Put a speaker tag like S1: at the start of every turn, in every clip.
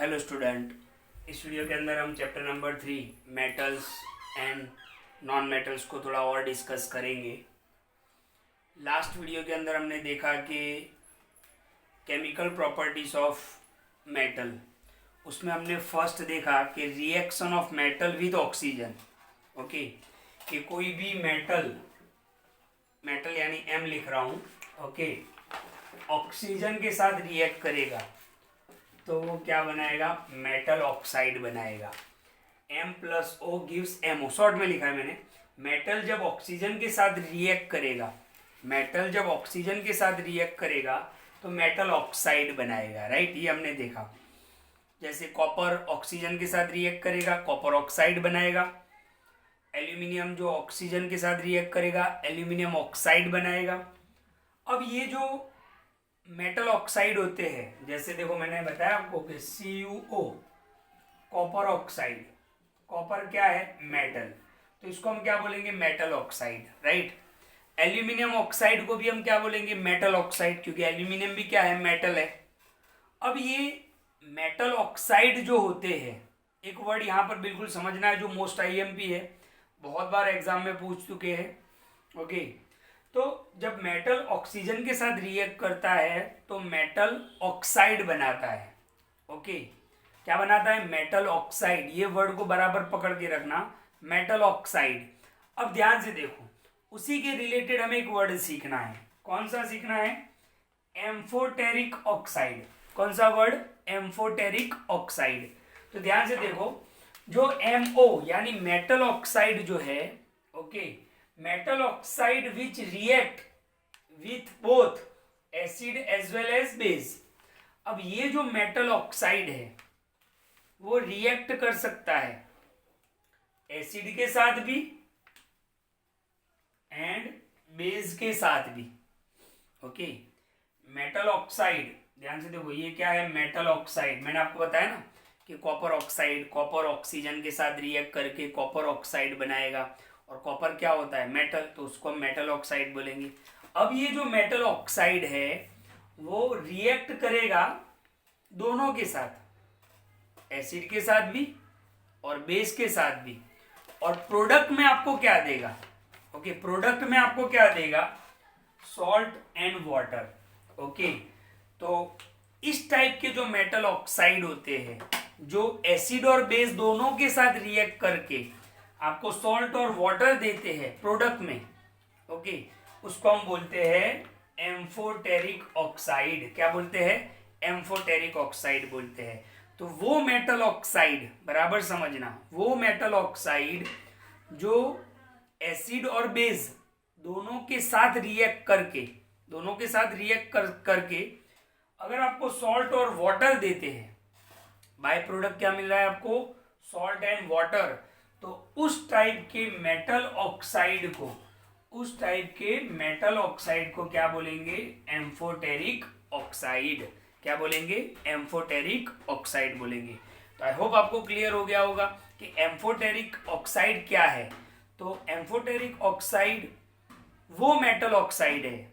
S1: Hello student, इस video के अंदर हम chapter number 3 metals and non metals को थोड़ा और डिस्कस करेंगे। लास्ट वीडियो के अंदर हमने देखा कि केमिकल प्रॉपर्टीज ऑफ मेटल, उसमें हमने फर्स्ट देखा कि reaction of metal with oxygen. Okay, कि कोई भी मेटल यानी एम लिख रहा हूँ, ओके, ऑक्सीजन के साथ रिएक्ट करेगा तो वो क्या बनाएगा? मेटल ऑक्साइड बनाएगा। M plus O gives MO, short में लिखा है मैंने। मेटल जब ऑक्सीजन के साथ रिएक्ट करेगा तो मेटल ऑक्साइड बनाएगा, राइट। ये हमने देखा। जैसे कॉपर ऑक्सीजन के साथ रिएक्ट करेगा, कॉपर ऑक्साइड बनाएगा। एल्यूमिनियम जो ऑक्सीजन के साथ रिएक्ट करेगा, एल्यूमिनियम ऑक्साइड बनाएगा। अब ये जो मेटल ऑक्साइड होते हैं, जैसे देखो मैंने बताया आपको कि CuO, कॉपर ऑक्साइड। कॉपर क्या है? मेटल, तो इसको हम क्या बोलेंगे? Metal oxide, right. Aluminium oxide को भी हम क्या बोलेंगे? मेटल ऑक्साइड, क्योंकि एल्यूमिनियम भी क्या है? मेटल है। अब ये मेटल ऑक्साइड जो होते हैं, एक वर्ड यहाँ पर बिल्कुल समझना है जो मोस्ट IMP है, बहुत बार एग्जाम में पूछ चुके हैं। ओके, तो जब मेटल ऑक्सीजन के साथ रिएक्ट करता है तो मेटल ऑक्साइड बनाता है। ओके, क्या बनाता है? Metal oxide. ये वर्ड को बराबर पकड़ के रखना, मेटल ऑक्साइड। अब ध्यान से देखो, उसी के रिलेटेड हमें एक वर्ड सीखना है। कौन सा सीखना है? Amphoteric oxide. कौन सा वर्ड? Amphoteric oxide. तो ध्यान से देखो, जो MO यानी मेटल ऑक्साइड जो है, okay, metal oxide which react with both acid as well as base। अब ये जो मेटल ऑक्साइड है वो रिएक्ट कर सकता है एसिड के साथ भी एंड बेस के साथ भी। ओके, मेटल ऑक्साइड, ध्यान से देखो, ये क्या है? Metal oxide. मैंने आपको बताया ना कि कॉपर ऑक्साइड, कॉपर ऑक्सीजन के साथ रिएक्ट करके कॉपर ऑक्साइड बनाएगा, और कॉपर क्या होता है? मेटल, तो उसको हम मेटल ऑक्साइड बोलेंगे। अब ये जो मेटल ऑक्साइड है वो रिएक्ट करेगा दोनों के साथ, एसिड के साथ भी और बेस के साथ भी, और प्रोडक्ट में आपको क्या देगा? ओके, प्रोडक्ट में आपको क्या देगा? Salt and water. ओके, तो इस टाइप के जो मेटल ऑक्साइड होते हैं जो एसिड और बेस दोनों के साथ रिएक्ट करके आपको सॉल्ट और वाटर देते हैं प्रोडक्ट में, ओके, उसको हम बोलते हैं एम्फोटेरिक ऑक्साइड। क्या बोलते हैं? एम्फोटेरिक ऑक्साइड बोलते हैं। तो वो मेटल ऑक्साइड, बराबर समझना, वो मेटल ऑक्साइड जो एसिड और बेस दोनों के साथ रिएक्ट करके अगर आपको सॉल्ट और वाटर देते हैं, बाय प्रोडक्ट क्या मिल रहा है आपको? Salt and water. तो उस टाइप के मेटल ऑक्साइड को क्या बोलेंगे? Amphoteric oxide. क्या बोलेंगे? एम्फोटेरिक ऑक्साइड बोलेंगे। तो आई होप आपको क्लियर हो गया होगा कि एम्फोटेरिक ऑक्साइड क्या है। तो एम्फोटेरिक ऑक्साइड वो मेटल ऑक्साइड है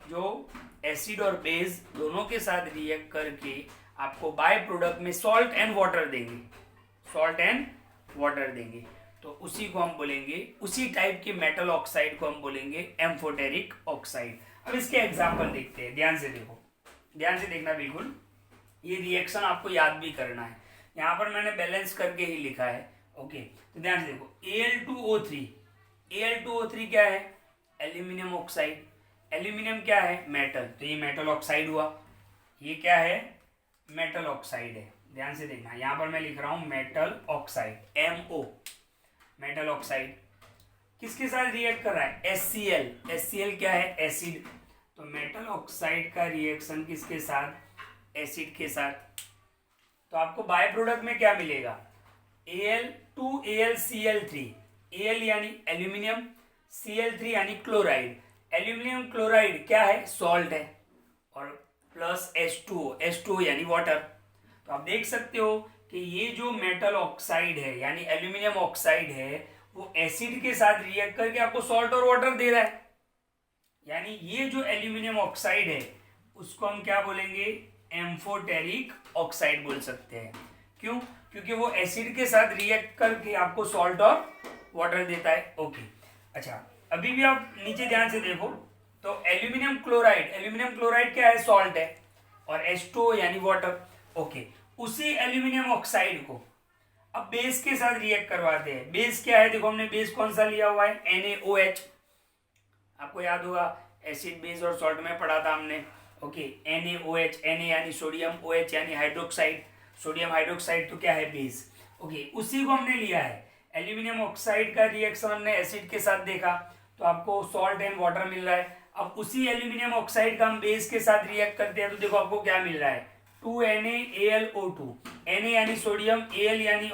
S1: जो एसिड और बेस दोनों के साथ रिएक्ट करके आपको बाय प्रोडक्ट में सॉल्ट एंड वाटर देंगे। तो उसी को हम बोलेंगे, उसी टाइप के मेटल ऑक्साइड को हम बोलेंगे एम्फोटेरिक ऑक्साइड। अब इसके एग्जांपल देखते हैं। ध्यान से देखो, ध्यान से देखना बिल्कुल, ये रिएक्शन आपको याद भी करना है। यहाँ पर मैंने बैलेंस करके ही लिखा है। ओके, तो ध्यान से देखो, Al2O3 क्या है? Aluminium oxide. एल्यूमिनियम क्या है? मेटल, तो ये मेटल ऑक्साइड हुआ। ये क्या है? मेटल ऑक्साइड है। ध्यान से देखना, यहां पर मैं लिख रहा हूं metal oxide, MO, metal oxide. किसके साथ रिएक्ट कर रहा है? HCl क्या है? एसिड। तो मेटल ऑक्साइड का रिएक्शन किसके साथ? एसिड के साथ। तो आपको बाय प्रोडक्ट में क्या मिलेगा? Al2AlCl3। Al यानी एल्यूमिनियम, Cl3 यानी क्लोराइड। एल्यूमिनियम क्लोराइड क्या है? सॉल्ट है, और प्लस H2O यानी वाटर। तो आप देख सकते हो कि ये जो मेटल ऑक्साइड है यानी एल्यूमिनियम ऑक्साइड है वो एसिड के साथ रिएक्ट करके आपको सॉल्ट और वाटर दे रहा है। यानी ये जो एल्यूमिनियम ऑक्साइड है उसको हम क्या बोलेंगे? एम्फोटेरिक ऑक्साइड बोल सकते हैं। क्यों? क्योंकि वो एसिड के साथ रिएक्ट करके आपको सॉल्ट और वाटर देता है। ओके, अच्छा अभी भी आप नीचे ध्यान से देखो तो एल्यूमिनियम क्लोराइड क्या है? सॉल्ट है, और H2O यानी वाटर। ओके, उसी एल्यूमिनियम ऑक्साइड को अब बेस के साथ रिएक्ट करवाते हैं। बेस क्या है? देखो हमने बेस कौन सा लिया हुआ है? NaOH। आपको याद होगा एसिड बेस और सॉल्ट में पढ़ा था हमने। ओके, NaOH, Na यानी सोडियम, OH यानी हाइड्रोक्साइड। सोडियम हाइड्रोक्साइड तो क्या है? बेस। ओके, उसी को हमने लिया है। एल्यूमिनियम ऑक्साइड का रिएक्शन हमने एसिड के साथ देखा तो आपको सॉल्ट एंड वाटर मिल रहा है। अब उसी एल्यूमिनियम ऑक्साइड का हम बेस के साथ रिएक्ट करते हैं तो देखो आपको क्या मिल रहा है? 2NaAlO2। Na यानी सोडियम, Al यानी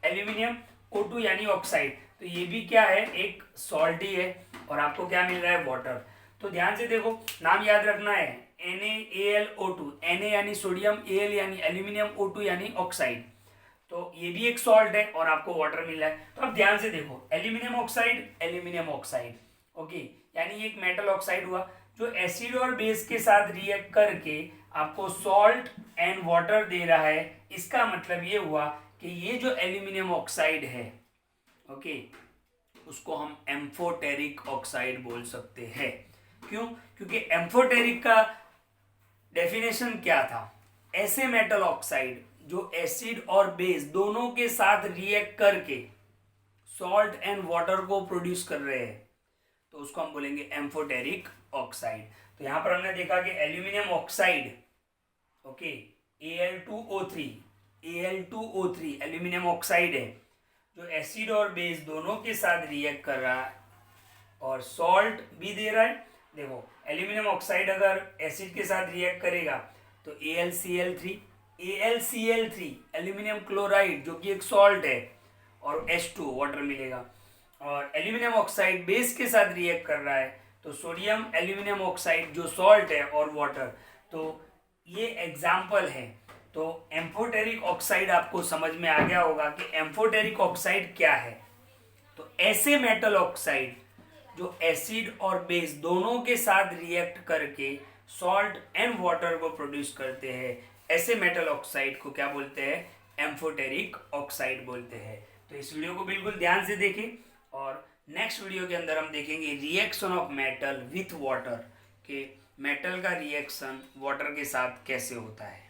S1: एल्यूमिनियम, O2 यानी ऑक्साइड। तो ये भी क्या है? एक सॉल्ट ही है, और आपको क्या मिल रहा है? वाटर। तो ध्यान से देखो, नाम याद रखना है NaAlO2। Na यानी सोडियम, Al यानी एल्यूमिनियम, O2 यानी ऑक्साइड। तो ये भी एक सॉल्ट है और आपको वाटर मिल रहा है। तो अब ध्यान से देखो, एल्यूमिनियम ऑक्साइड, ओके, यानी एक मेटल ऑक्साइड हुआ जो एसिड और बेस के साथ रिएक्ट करके आपको सॉल्ट एंड वाटर दे रहा है। इसका मतलब ये हुआ कि ये जो एल्यूमिनियम ऑक्साइड है, ओके, उसको हम एम्फोटेरिक ऑक्साइड बोल सकते हैं। क्यों? क्योंकि एम्फोटेरिक का डेफिनेशन क्या था? ऐसे मेटल ऑक्साइड जो एसिड और बेस दोनों के साथ रिएक्ट करके सॉल्ट एंड वाटर को प्रोड्यूस कर रहे हैं, तो उसको हम बोलेंगे एम्फोटेरिक ऑक्साइड। तो यहां पर हमने देखा कि aluminium oxide, okay, Al2O3 aluminium oxide है जो एसिड और बेस दोनों के साथ रिएक्ट कर रहा है और सॉल्ट भी दे रहा है। देखो, एल्यूमिनियम ऑक्साइड अगर एसिड के साथ रिएक्ट करेगा तो AlCl3 एल्यूमिनियम क्लोराइड जो कि एक सॉल्ट है, और H2 वाटर मिलेगा। और एल्यूमिनियम ऑक्साइड बेस के साथ रिएक्ट कर रहा है तो सोडियम एल्यूमिनियम ऑक्साइड जो सॉल्ट है और वाटर। तो ये एग्जाम्पल है। तो एम्फोटेरिक ऑक्साइड आपको समझ में आ गया होगा कि एम्फोटेरिक ऑक्साइड क्या है। तो ऐसे मेटल ऑक्साइड जो एसिड और बेस दोनों के साथ रिएक्ट करके सॉल्ट एंड वाटर को प्रोड्यूस करते हैं, ऐसे मेटल ऑक्साइड को क्या बोलते हैं? एम्फोटेरिक ऑक्साइड बोलते हैं। तो इस वीडियो को बिल्कुल ध्यान से देखें, और नेक्स्ट वीडियो के अंदर हम देखेंगे reaction of metal with water, के मेटल का रिएक्शन वाटर के साथ कैसे होता है।